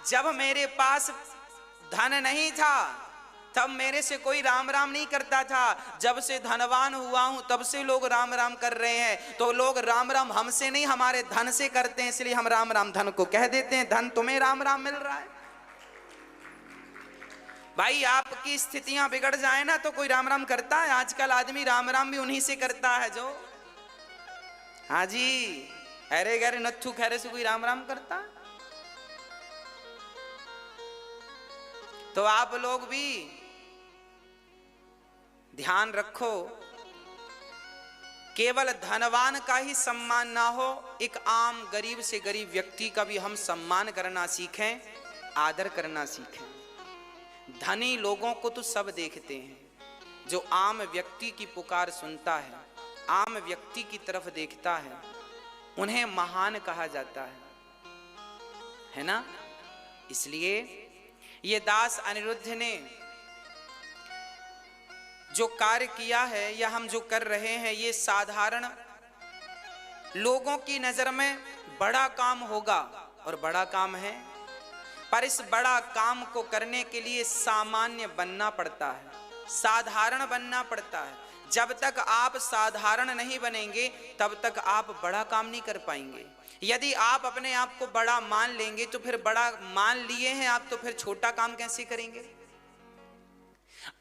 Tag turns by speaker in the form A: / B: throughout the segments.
A: जब मेरे पास धन नहीं था तब मेरे से कोई राम राम नहीं करता था, जब से धनवान हुआ हूं तब से लोग राम राम कर रहे हैं। तो लोग राम राम हमसे नहीं हमारे धन से करते हैं, इसलिए हम राम राम धन को कह देते हैं। धन तुम्हें राम राम मिल रहा है। भाई आपकी स्थितियां बिगड़ जाए ना तो कोई राम राम करता है? आजकल आदमी राम राम भी उन्हीं से करता है जो, हाँ जी, अरे गरे नत्थु खैरे से कोई राम राम करता है? तो आप लोग भी ध्यान रखो, केवल धनवान का ही सम्मान ना हो, एक आम गरीब से गरीब व्यक्ति का भी हम सम्मान करना सीखें, आदर करना सीखें। धनी लोगों को तो सब देखते हैं, जो आम व्यक्ति की पुकार सुनता है, आम व्यक्ति की तरफ देखता है, उन्हें महान कहा जाता है ना। इसलिए ये दास अनिरुद्ध ने जो कार्य किया है या हम जो कर रहे हैं, ये साधारण लोगों की नजर में बड़ा काम होगा और बड़ा काम है, पर इस बड़ा काम को करने के लिए सामान्य बनना पड़ता है, साधारण बनना पड़ता है। जब तक आप साधारण नहीं बनेंगे तब तक आप बड़ा काम नहीं कर पाएंगे। यदि आप अपने आप को बड़ा मान लेंगे तो फिर बड़ा मान लिए हैं आप तो फिर छोटा काम कैसे करेंगे?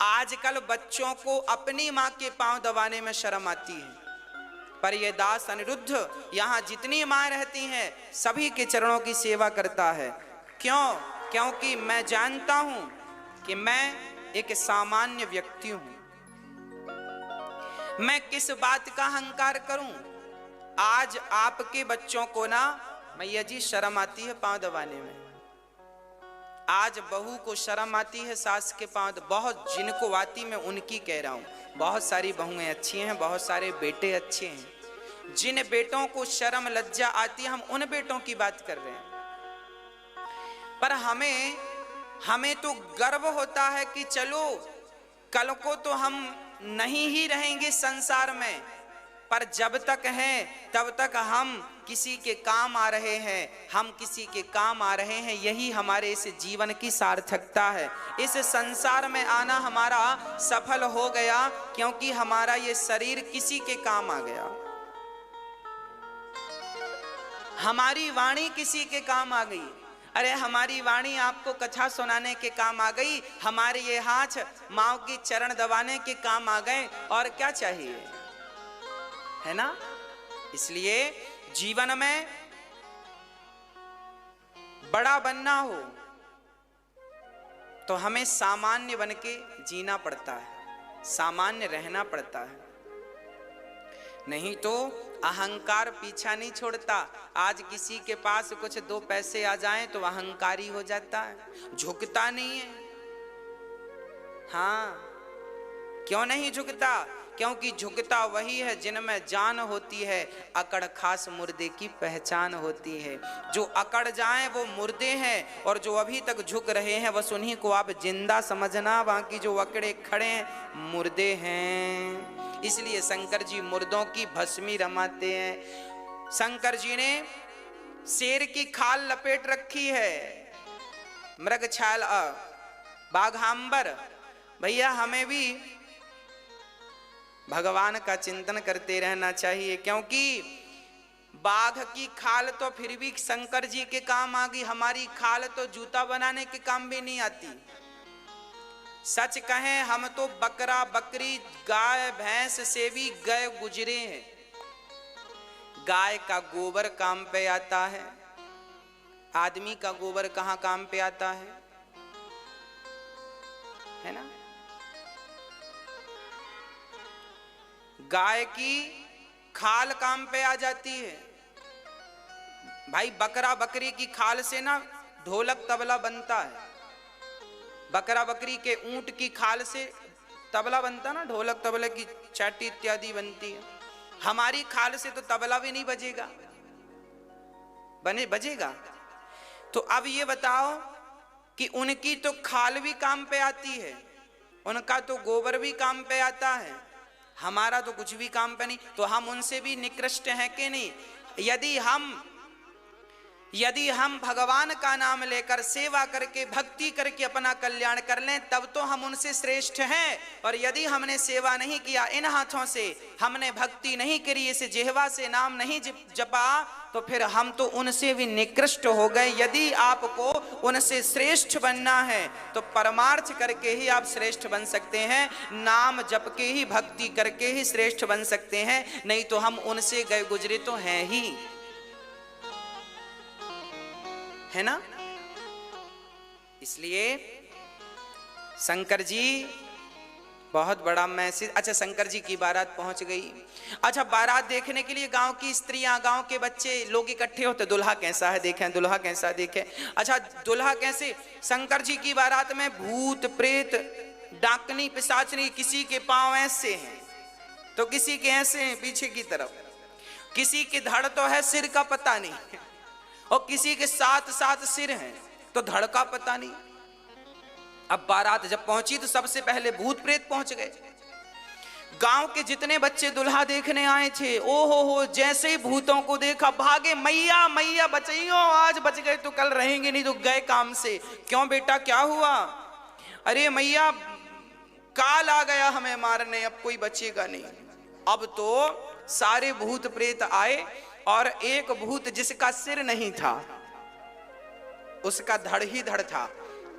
A: आजकल बच्चों को अपनी मां के पांव दबाने में शर्म आती है, पर यह दास अनिरुद्ध यहां जितनी मां रहती हैं सभी के चरणों की सेवा करता है। क्यों? क्योंकि मैं जानता हूं कि मैं एक सामान्य व्यक्ति हूं। मैं किस बात का अहंकार करूं? आज आपके बच्चों को ना मैया जी शर्म आती है पांव दबाने में। आज बहू को शर्म आती है सास के पांव, बहुत जिनको आती मैं उनकी कह रहा हूं। बहुत सारी बहुएं अच्छी हैं, बहुत सारे बेटे अच्छे हैं। जिन बेटों को शर्म लज्जा आती है हम उन बेटों की बात कर रहे हैं। पर हमें तो गर्व होता है कि चलो कल को तो हम नहीं ही रहेंगे संसार में, पर जब तक हैं तब तक हम किसी के काम आ रहे हैं, हम किसी के काम आ रहे हैं। यही हमारे इस जीवन की सार्थकता है। इस संसार में आना हमारा सफल हो गया क्योंकि हमारा ये शरीर किसी के काम आ गया, हमारी वाणी किसी के काम आ गई। अरे हमारी वाणी आपको कथा सुनाने के काम आ गई, हमारे ये हाथ माँ की चरण दबाने के काम आ गए, और क्या चाहिए, है ना। इसलिए जीवन में बड़ा बनना हो तो हमें सामान्य बन के जीना पड़ता है, सामान्य रहना पड़ता है, नहीं तो अहंकार पीछा नहीं छोड़ता। आज किसी के पास कुछ दो पैसे आ जाएं तो अहंकारी हो जाता है, झुकता नहीं है। हाँ, क्यों नहीं झुकता? क्योंकि झुकता वही है जिनमें जान होती है, अकड़ खास मुर्दे की पहचान होती है। जो अकड़ जाएं वो मुर्दे हैं, और जो अभी तक झुक रहे हैं बस उन्हीं को आप जिंदा समझना, बाकी जो अकड़े खड़े हैं मुर्दे हैं। इसलिए शंकर जी मुर्दों की भस्मी रमाते हैं। शंकर जी ने शेर की खाल लपेट रखी है, मृग छाल बाघांबर। भैया हमें भी भगवान का चिंतन करते रहना चाहिए, क्योंकि बाघ की खाल तो फिर भी शंकर जी के काम आ गई, हमारी खाल तो जूता बनाने के काम भी नहीं आती। सच कहें हम तो बकरा बकरी गाय भैंस से भी गए गुजरे हैं। गाय का गोबर काम पे आता है, आदमी का गोबर कहाँ काम पे आता है ना। गाय की खाल काम पे आ जाती है। भाई बकरा बकरी की खाल से ना ढोलक तबला बनता है, बकरा बकरी के ऊंट की खाल से तबला बनता ना, ढोलक तबले की चाटी इत्यादि बनती है। हमारी खाल से तो तबला भी नहीं बजेगा, बजेगा। तो अब ये बताओ कि उनकी तो खाल भी काम पे आती है, उनका तो गोबर भी काम पे आता है, हमारा तो कुछ भी काम पे नहीं। तो हम उनसे भी निकृष्ट हैं कि नहीं? यदि हम यदि हम भगवान का नाम लेकर सेवा करके भक्ति करके अपना कल्याण कर लें तब तो हम उनसे श्रेष्ठ हैं। और यदि हमने सेवा नहीं किया, इन हाथों से हमने भक्ति नहीं करी, इस जिह्वा से नाम नहीं जपा, तो फिर हम तो उनसे भी निकृष्ट हो गए। यदि आपको उनसे श्रेष्ठ बनना है तो परमार्थ करके ही आप श्रेष्ठ बन सकते हैं, नाम जप के ही भक्ति करके ही श्रेष्ठ बन सकते हैं, नहीं तो हम उनसे गए गुजरे तो हैं ही, है ना। इसलिए शंकर जी बहुत बड़ा मैसेज। अच्छा, शंकर जी की बारात पहुंच गई। अच्छा, बारात देखने के लिए गांव की स्त्रियां, गांव के बच्चे लोग इकट्ठे होते, दुल्हा कैसा है देखें, दुल्हा कैसा देखें। अच्छा, दुल्हा कैसे? शंकर जी की बारात में भूत प्रेत डाकनी पिशाचनी, किसी के पांव ऐसे हैं तो किसी के ऐसे हैं पीछे की तरफ, किसी की धड़ तो है सिर का पता नहीं, और किसी के 7 सिर हैं तो धड़ का पता नहीं। अब बारात जब पहुंची तो सबसे पहले भूत प्रेत पहुंच गए। गांव के जितने बच्चे दुल्हा देखने आए थे, ओ हो, जैसे ही भूतों को देखा भागे, मैया मैया बचाइयो, आज बच गए तो कल रहेंगे नहीं तो गए काम से। क्यों बेटा, क्या हुआ? अरे मैया, काल आ गया हमें मारने, अब कोई बचेगा नहीं। अब तो सारे भूत प्रेत आए और एक भूत जिसका सिर नहीं था, उसका धड़ ही धड़ था,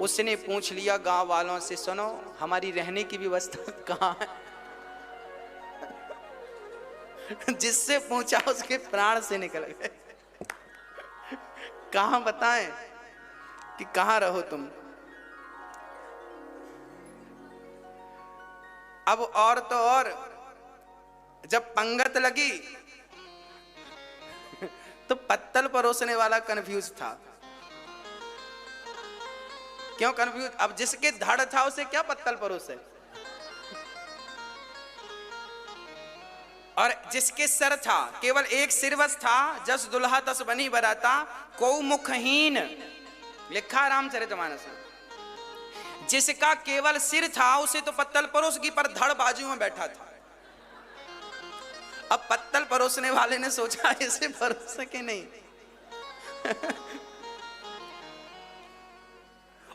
A: उसने पूछ लिया गांव वालों से, सुनो हमारी रहने की व्यवस्था कहाँ है? जिससे पूछा उसके प्राण से निकल गए। कहाँ बताएं कि कहाँ रहो तुम। अब और तो और जब पंगत लगी तो पत्तल परोसने वाला कंफ्यूज था। क्यों कंफ्यूज? अब जिसके धड़ था उसे क्या पत्तल परोसे, और जिसके सर था, केवल एक सिरवस था, जस दुल्हा तस बनी बराता, को मुखहीन, लिखा रामचरितमानस में। जिसका केवल सिर था उसे तो पत्तल परोसगी, पर धड़ बाजू में बैठा था। अब पत्तल परोसने वाले ने सोचा इसे परोस सके नहीं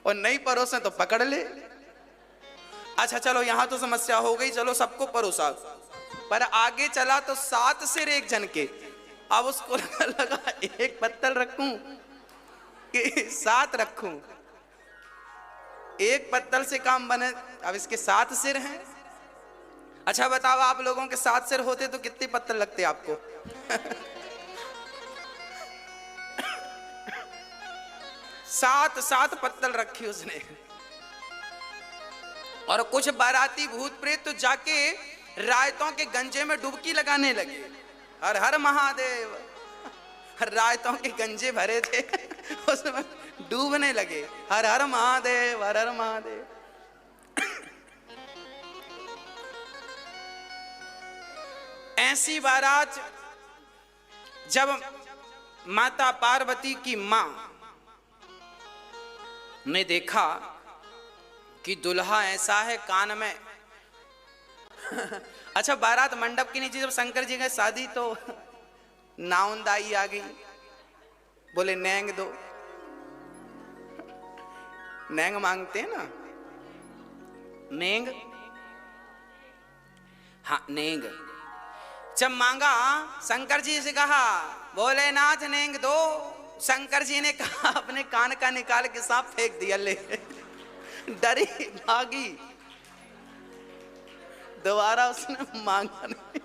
A: और नहीं परोसे तो पकड़ ले। अच्छा चलो, यहां तो समस्या हो गई, चलो सबको परोसा, पर आगे चला तो 7 सिर एक जन के। अब उसको लगा एक पत्तल रखूं कि 7 रखूं, एक पत्तल से काम बने। अब इसके 7 सिर हैं। अच्छा बताओ, आप लोगों के 7 सिर होते तो कितने पत्तल लगते आपको? 7 पत्तल रखी उसने। और कुछ बाराती भूत प्रेत तो जाके रायतों के गंजे में डुबकी लगाने लगे। हर हर महादेव, रायतों के गंजे भरे थे उसमें डूबने लगे। हर हर महादेव, हर हर महादेव। ऐसी बारात जब माता पार्वती की मां ने देखा कि दुल्हा ऐसा है, कान में अच्छा, बारात मंडप के नीचे जब शंकर जी गए शादी तो नाउंदाई आ गई, बोले नेंग दो। नेंग मांगते हैं ना, नेंग, हाँ नेंग। जब मांगा, शंकर जी से कहा बोले नाथ नेंग दो। शंकर जी ने कहा अपने कान का निकाल के सांप फेंक दिया, ले डरी भागी। दोबारा उसने मांगा नहीं,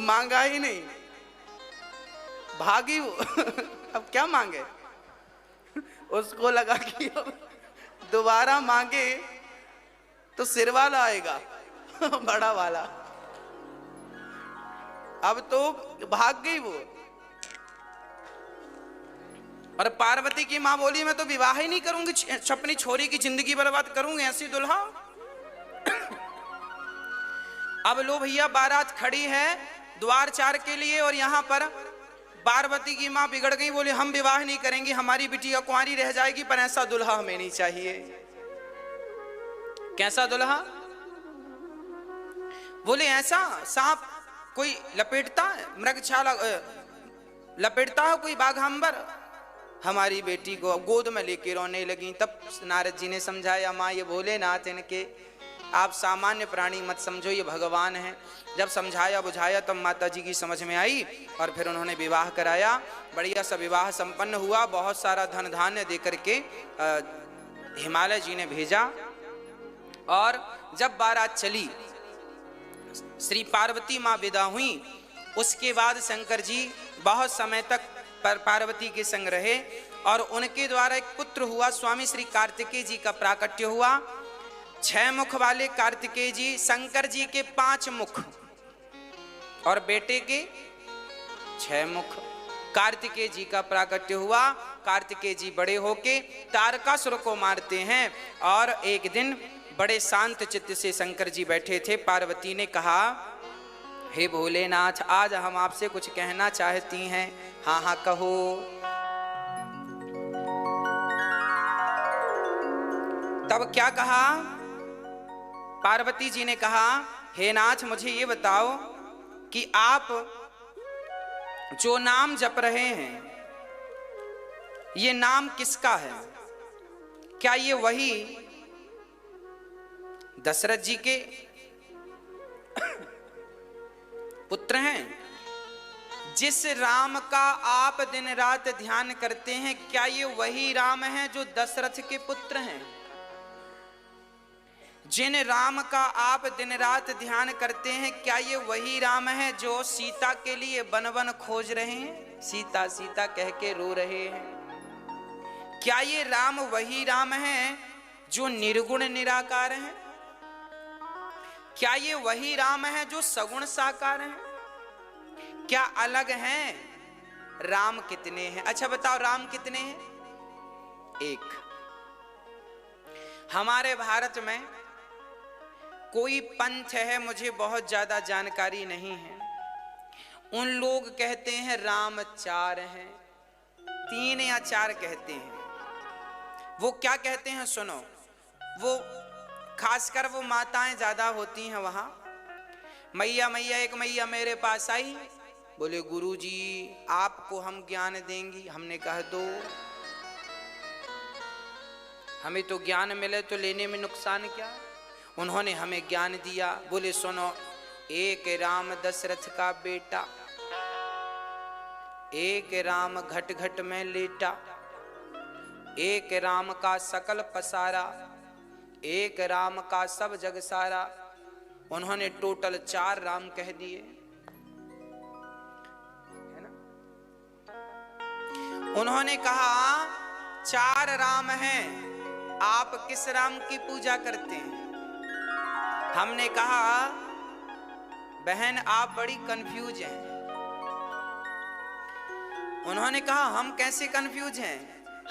A: मांगा ही नहीं, भागी वो। अब क्या मांगे? उसको लगा कि दोबारा मांगे तो सिर वाला आएगा, बड़ा वाला। अब तो भाग गई वो। और पार्वती की मां बोली मैं तो विवाह ही नहीं करूंगी, अपनी छोरी की जिंदगी बर्बाद करूंगी, ऐसी दुल्हा। अब लो भैया, बारात खड़ी है द्वार 4 के लिए, और यहां पर पार्वती की मां बिगड़ गई, बोली हम विवाह नहीं करेंगे, हमारी बिटिया कुंवारी रह जाएगी, पर ऐसा दुल्हा हमें नहीं चाहिए। कैसा दुल्हा? बोले ऐसा सांप कोई लपेटता है, मृगछाला लपेटता है कोई बाघांबर। हमारी बेटी को गोद में लेके रोने लगी। तब नारद जी ने समझाया, माँ ये भोलेनाथ इनके, आप सामान्य प्राणी मत समझो, ये भगवान हैं। जब समझाया बुझाया तब माता जी की समझ में आई और फिर उन्होंने विवाह कराया। बढ़िया सा विवाह संपन्न हुआ। बहुत सारा धन धान्य दे करके हिमालय जी ने भेजा। और जब बारात चली, श्री पार्वती माँ विदा हुई। उसके बाद शंकर जी बहुत समय तक पार्वती के संग रहे और उनके द्वारा एक पुत्र हुआ, स्वामी श्री कार्तिकेय जी का प्राकट्य हुआ। 6 मुख वाले कार्तिकेय जी, शंकर जी के 5 मुख और बेटे के 6 मुख। कार्तिकेय जी का प्राकट्य हुआ। कार्तिकेय जी बड़े होके तारकासुर को मारते हैं। और एक दिन बड़े शांत चित्त से शंकर जी बैठे थे। पार्वती ने कहा, हे भोलेनाथ, आज हम आपसे कुछ कहना चाहती हैं। हाँ हाँ कहो। तब क्या कहा? पार्वती जी ने कहा, हे नाथ, मुझे ये बताओ कि आप जो नाम जप रहे हैं, ये नाम किसका है? क्या ये वही दशरथ जी के पुत्र हैं? जिस राम का आप दिन रात ध्यान करते हैं, क्या ये वही राम हैं जो दशरथ के पुत्र हैं? जिन राम का आप दिन रात ध्यान करते हैं, क्या ये वही राम हैं जो सीता के लिए वन वन खोज रहे हैं, सीता सीता कह के रो रहे हैं? क्या ये राम वही राम हैं जो निर्गुण निराकार हैं? क्या ये वही राम हैं जो सगुण साकार हैं? क्या अलग हैं? राम कितने हैं? अच्छा बताओ, राम कितने हैं? एक। हमारे भारत में कोई पंथ है, मुझे बहुत ज्यादा जानकारी नहीं है, उन लोग कहते हैं राम 4 हैं, 3 या 4 कहते हैं। वो क्या कहते हैं सुनो, वो खासकर वो माताएं ज्यादा होती हैं वहां। मैया मैया, एक मैया मेरे पास आई, बोले गुरुजी आपको हम ज्ञान देंगी। हमने कहा दो, हमें तो ज्ञान मिले तो लेने में नुकसान क्या। उन्होंने हमें ज्ञान दिया। बोले सुनो, एक राम दशरथ का बेटा, एक राम घट घट में लेटा, एक राम का सकल पसारा, एक राम का सब जग सारा। उन्होंने टोटल 4 राम कह दिए, है ना? उन्होंने कहा 4 राम हैं, आप किस राम की पूजा करते हैं? हमने कहा बहन आप बड़ी कंफ्यूज हैं। उन्होंने कहा हम कैसे कंफ्यूज हैं?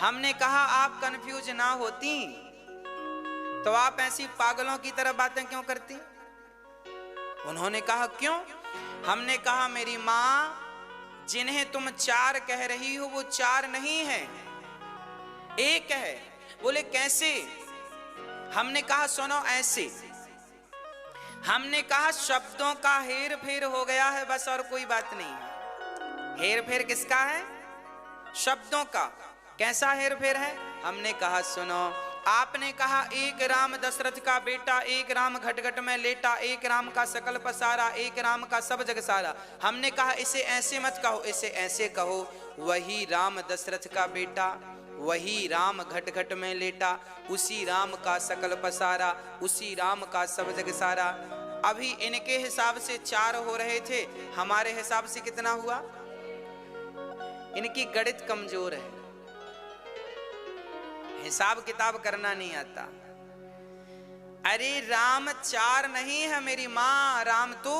A: हमने कहा आप कंफ्यूज ना होती तो आप ऐसी पागलों की तरह बातें क्यों करती? उन्होंने कहा क्यों? हमने कहा मेरी मां, जिन्हें तुम 4 कह रही हो वो 4 नहीं है, एक है। बोले कैसे? हमने कहा सुनो ऐसे। हमने कहा शब्दों का हेर फेर हो गया है, बस और कोई बात नहीं है। हेर फेर किसका है? शब्दों का। कैसा हेर फेर है? हमने कहा सुनो, आपने कहा एक राम दशरथ का बेटा, एक राम घट घट में लेटा, एक राम का सकल पसारा, एक राम का सब जग सारा। हमने कहा इसे ऐसे मत कहो, इसे ऐसे कहो, वही राम दशरथ का बेटा, वही राम घट घट में लेटा, उसी राम का सकल पसारा, उसी राम का सब जग सारा। अभी इनके हिसाब से 4 हो रहे थे, हमारे हिसाब से कितना हुआ? इनकी गणित कमजोर है, हिसाब किताब करना नहीं आता। अरे राम 4 नहीं है मेरी मां, राम तो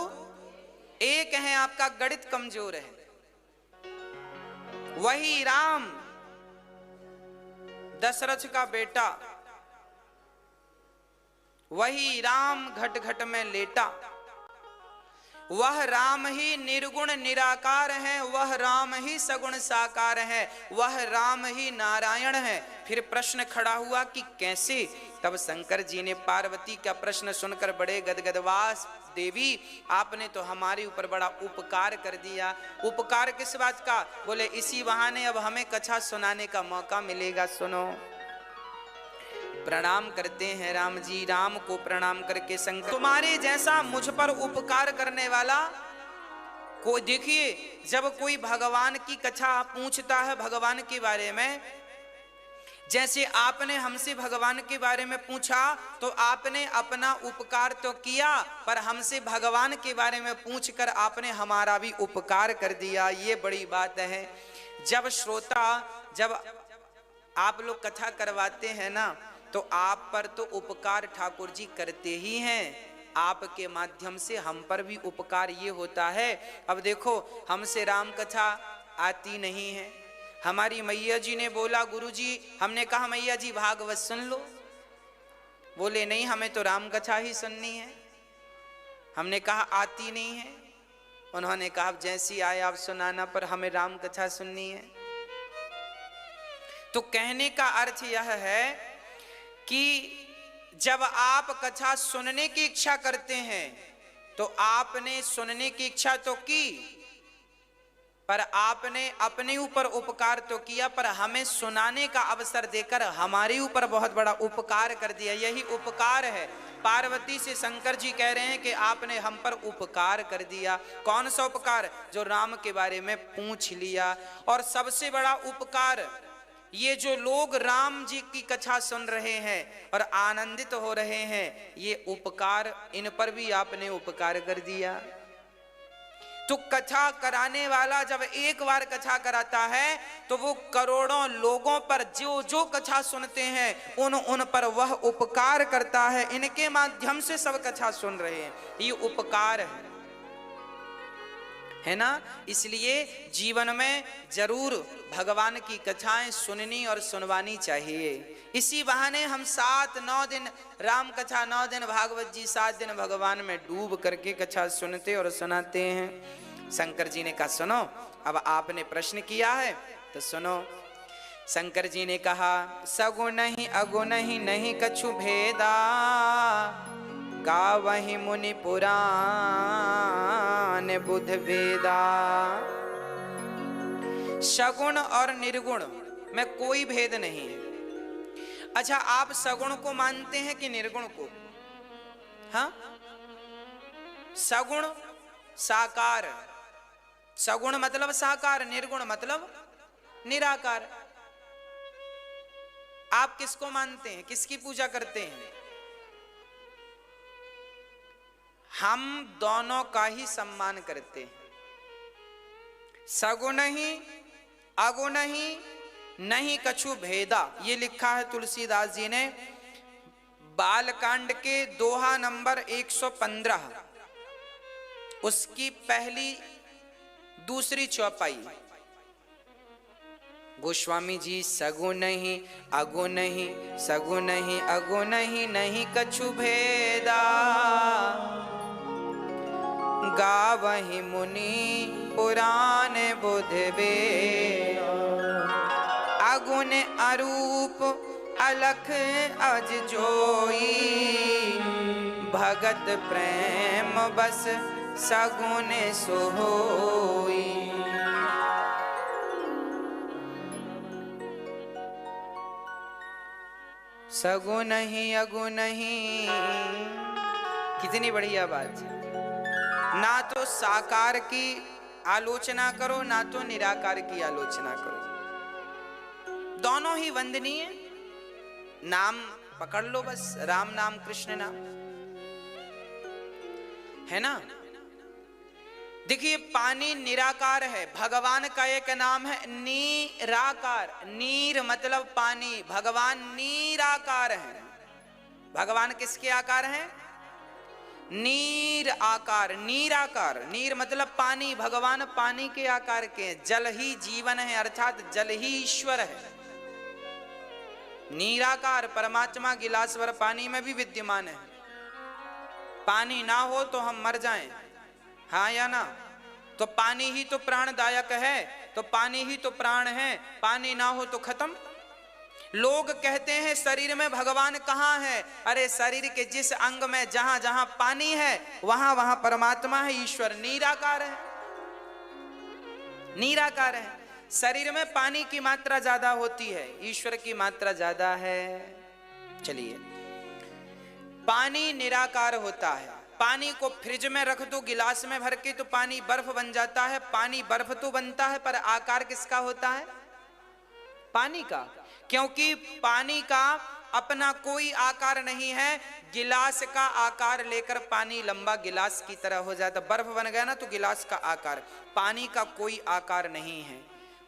A: एक है, आपका गणित कमजोर है। वही राम दशरथ का बेटा, वही राम घट घट में लेटा, वह राम ही निर्गुण निराकार है, वह राम ही सगुण साकार है, वह राम ही नारायण है। फिर प्रश्न खड़ा हुआ कि कैसे? तब शंकर जी ने पार्वती का प्रश्न सुनकर बड़े गदगदवास, देवी आपने तो हमारे ऊपर बड़ा उपकार कर दिया। उपकार किस बात का? बोले इसी बहाने अब हमें कथा सुनाने का मौका मिलेगा। सुनो। प्रणाम करते हैं राम जी। राम को प्रणाम करके शंकर, तुम्हारे जैसा मुझ पर उपकार करने वाला को देखिए, जब कोई भगवान की कथा पूछता है भगवान के बारे में, जैसे आपने हमसे भगवान के बारे में पूछा तो आपने अपना उपकार तो किया, पर हमसे भगवान के बारे में पूछकर आपने हमारा भी उपकार कर दिया। ये बड़ी बात है। जब श्रोता, जब आप लोग कथा करवाते हैं ना, तो आप पर तो उपकार ठाकुर जी करते ही हैं, आपके माध्यम से हम पर भी उपकार ये होता है। अब देखो, हमसे राम कथा आती नहीं है। हमारी मैया जी ने बोला गुरु जी, हमने कहा मैया जी भागवत सुन लो। बोले नहीं, हमें तो राम कथा ही सुननी है। हमने कहा आती नहीं है। उन्होंने कहा जैसी आए आप सुनाना, पर हमें राम कथा सुननी है। तो कहने का अर्थ यह है कि जब आप कथा सुनने की इच्छा करते हैं तो आपने सुनने की इच्छा तो की, पर आपने अपने ऊपर उपकार तो किया, पर हमें सुनाने का अवसर देकर हमारे ऊपर बहुत बड़ा उपकार कर दिया। यही उपकार है। पार्वती से शंकर जी कह रहे हैं कि आपने हम पर उपकार कर दिया। कौन सा उपकार? जो राम के बारे में पूछ लिया। और सबसे बड़ा उपकार, ये जो लोग राम जी की कथा सुन रहे हैं और आनंदित हो रहे हैं, ये उपकार, इन पर भी आपने उपकार कर दिया। तो कथा कराने वाला जब एक बार कथा कराता है तो वो करोड़ों लोगों पर जो जो कथा सुनते हैं उन पर वह उपकार करता है। इनके माध्यम से सब कथा सुन रहे हैं, ये उपकार है ना। इसलिए जीवन में जरूर भगवान की कथाएं सुननी और सुनवानी चाहिए। इसी बहाने हम 7-9 दिन राम कथा, 9 दिन भागवत जी, 7 दिन भगवान में डूब करके कथा सुनते और सुनाते हैं। शंकर जी ने कहा सुनो, अब आपने प्रश्न किया है तो सुनो। शंकर जी ने कहा सगुण ही अगुण ही नहीं कछु भेदा, गावहि मुनि पुराण बुध वेदा। सगुण और निर्गुण में कोई भेद नहीं है। अच्छा, आप सगुण को मानते हैं कि निर्गुण को? हाँ, सगुण साकार, सगुण मतलब साकार, निर्गुण मतलब निराकार। आप किसको मानते हैं, किसकी पूजा करते हैं? हम दोनों का ही सम्मान करते हैं। सगुण ही अगुण ही नहीं कछु भेदा, ये लिखा है तुलसीदास जी ने बालकांड के दोहा नंबर 115, उसकी पहली दूसरी चौपाई। गोस्वामी जी सगुण ही अगुण ही, सगुण ही अगुण ही नहीं कछु भेदा, गावहि मुनि पुराण बुध वेदा। अगुण अरूप अलख अज जोई, भगत प्रेम बस सगुण सोई। सगुण ही अगुण ही, कितनी बढ़िया बात है। ना तो साकार की आलोचना करो, ना तो निराकार की आलोचना करो, दोनों ही वंदनीय। नाम पकड़ लो बस, राम नाम कृष्ण नाम, है ना। देखिए पानी निराकार है, भगवान का एक नाम है नीराकार। नीर मतलब पानी, भगवान नीराकार है। भगवान किसके आकार हैं? नीर आकार, नीराकार। नीर मतलब पानी, भगवान पानी के आकार के हैं। जल ही जीवन है, अर्थात जल ही ईश्वर है। नीराकार परमात्मा गिलास भर पानी में भी विद्यमान है। पानी ना हो तो हम मर जाएं, हाँ या ना। तो पानी ही तो प्राणदायक है, तो पानी ही तो प्राण है। पानी ना हो तो खत्म। लोग कहते हैं शरीर में भगवान कहाँ है? अरे शरीर के जिस अंग में जहां जहां पानी है वहां वहां परमात्मा है, ईश्वर निराकार है, निराकार है। शरीर में पानी की मात्रा ज्यादा होती है, ईश्वर की मात्रा ज्यादा है। चलिए, पानी निराकार होता है। पानी को फ्रिज में रख दो गिलास में भर के तो पानी बर्फ बन जाता है। पानी बर्फ तो बनता है पर आकार किसका होता है? पानी का, क्योंकि पानी का अपना कोई आकार नहीं है। गिलास का आकार लेकर पानी लंबा गिलास की तरह हो जाता। बर्फ बन गया ना तो गिलास का आकार। पानी का कोई आकार नहीं है।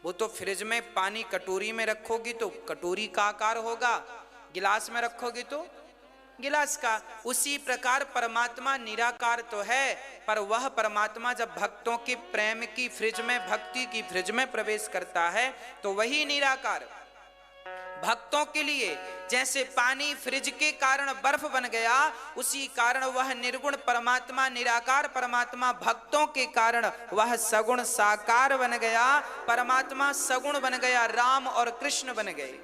A: वो तो फ्रिज में पानी कटोरी में रखोगी तो कटोरी का आकार होगा, गिलास में रखोगी तो गिलास का। उसी प्रकार परमात्मा निराकार तो है, पर वह परमात्मा जब भक्तों के प्रेम की फ्रिज में, भक्ति की फ्रिज में प्रवेश करता है तो वही निराकार। भक्तों के लिए जैसे पानी फ्रिज के कारण बर्फ बन गया, उसी कारण वह निर्गुण परमात्मा, निराकार परमात्मा भक्तों के कारण वह सगुण साकार बन गया। परमात्मा सगुण बन गया, राम और कृष्ण बन गए।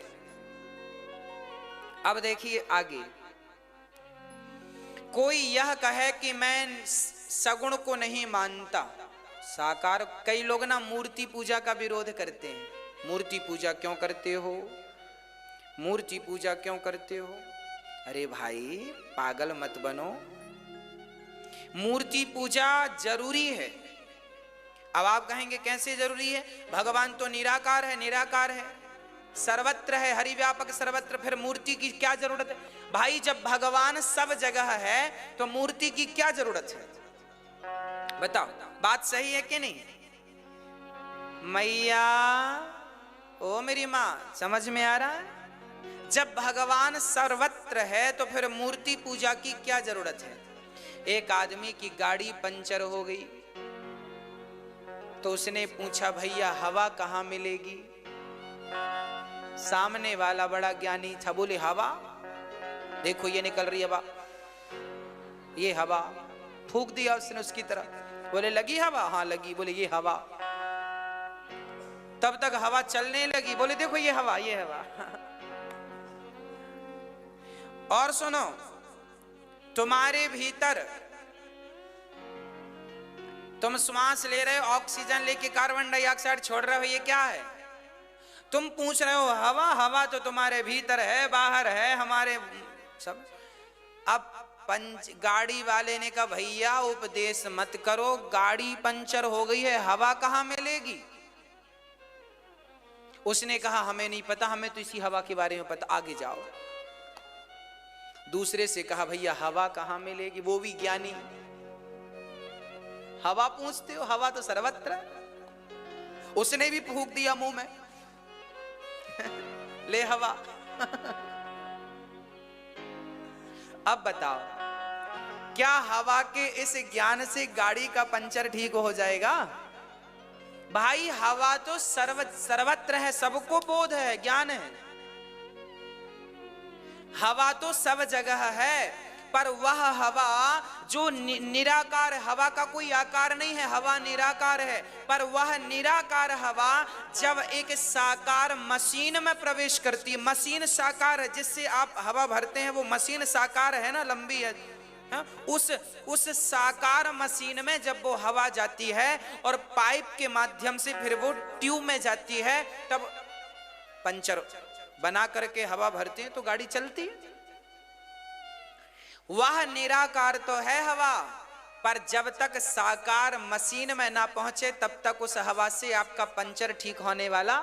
A: अब देखिए आगे, कोई यह कहे कि मैं सगुण को नहीं मानता, साकार। कई लोग ना मूर्ति पूजा का विरोध करते हैं। मूर्ति पूजा क्यों करते हो? मूर्ति पूजा क्यों करते हो? अरे भाई पागल मत बनो, मूर्ति पूजा जरूरी है। अब आप कहेंगे कैसे जरूरी है? भगवान तो निराकार है, निराकार है, सर्वत्र है, हरिव्यापक सर्वत्र, फिर मूर्ति की क्या जरूरत है? भाई जब भगवान सब जगह है तो मूर्ति की क्या जरूरत है? बताओ, बात सही है कि नहीं? मैया, ओ मेरी माँ, समझ में आ रहा है? जब भगवान सर्वत्र है तो फिर मूर्ति पूजा की क्या जरूरत है? एक आदमी की गाड़ी पंचर हो गई तो उसने पूछा भैया हवा कहाँ मिलेगी? सामने वाला बड़ा ज्ञानी था, बोले हवा देखो ये निकल रही हवा, ये हवा। फूंक दिया उसने उसकी तरफ, बोले लगी हवा? हाँ लगी। बोले ये हवा। तब तक हवा चलने लगी, बोले देखो ये हवा, ये हवा। और सुनो, तुम्हारे भीतर तुम श्वास ले रहे हो, ऑक्सीजन लेके कार्बन डाइऑक्साइड छोड़ रहे हो, ये क्या है? तुम पूछ रहे हो हवा, हवा तो तुम्हारे भीतर है, बाहर है, हमारे सब। अब गाड़ी वाले ने कहा भैया उपदेश मत करो, गाड़ी पंचर हो गई है, हवा कहाँ मिलेगी? उसने कहा हमें नहीं पता, हमें तो इसी हवा के बारे में पता, आगे जाओ। दूसरे से कहा भैया हवा कहाँ मिलेगी? वो भी ज्ञानी। हवा पूछते हो? हवा तो सर्वत्र। उसने भी फूंक दिया मुंह में, ले हवा। अब बताओ, क्या हवा के इस ज्ञान से गाड़ी का पंचर ठीक हो जाएगा? भाई हवा तो सर्वत्र है, सबको बोध है, ज्ञान है। हवा तो सब जगह है, पर वह हवा जो निराकार, हवा का कोई आकार नहीं है, हवा निराकार है। पर वह निराकार हवा जब एक साकार मशीन में प्रवेश करती, मशीन साकार है, जिससे आप हवा भरते हैं वो मशीन साकार है ना, लंबी है। उस साकार मशीन में जब वो हवा जाती है और पाइप के माध्यम से फिर वो ट्यूब में जाती है, तब पंचर बना करके हवा भरते हैं तो गाड़ी चलती है। वह निराकार तो है हवा, पर जब तक साकार मशीन में ना पहुंचे तब तक उस हवा से आपका पंचर ठीक होने वाला।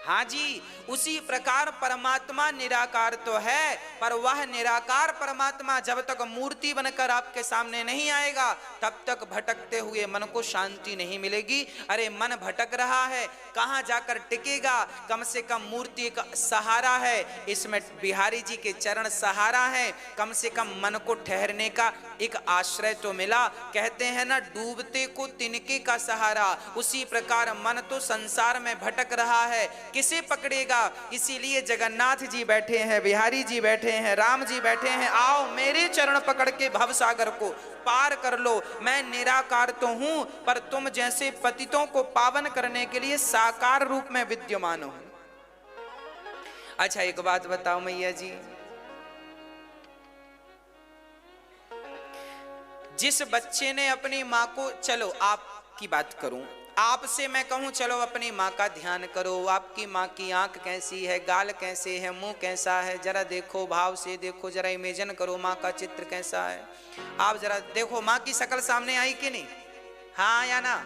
A: हाँ जी, उसी प्रकार परमात्मा निराकार तो है, पर वह निराकार परमात्मा जब तक मूर्ति बनकर आपके सामने नहीं आएगा तब तक भटकते हुए मन को शांति नहीं मिलेगी। अरे मन भटक रहा है, कहाँ जाकर टिकेगा? कम से कम मूर्ति का सहारा है, इसमें बिहारी जी के चरण सहारा है, कम से कम मन को ठहरने का एक आश्रय तो मिला। कहते हैं ना, डूबते को तिनके का सहारा। उसी प्रकार मन तो संसार में भटक रहा है, किसे पकड़ेगा? इसीलिए जगन्नाथ जी बैठे हैं, बिहारी जी बैठे हैं, राम जी बैठे हैं, आओ मेरे चरण पकड़ के भवसागर को पार कर लो। मैं निराकार तो हूं, पर तुम जैसे पतितों को पावन करने के लिए साकार रूप में विद्यमान हूं। अच्छा एक बात बताओ मैया जी, जिस बच्चे ने अपनी माँ को, चलो आपकी बात करूं, आपसे मैं कहूं चलो अपनी माँ का ध्यान करो, आपकी माँ की आंख कैसी है, गाल कैसे है, मुंह कैसा है, जरा देखो, भाव से देखो, जरा इमेजिन करो माँ का चित्र कैसा है। आप जरा देखो माँ की शक्ल सामने आई कि नहीं, हाँ या ना?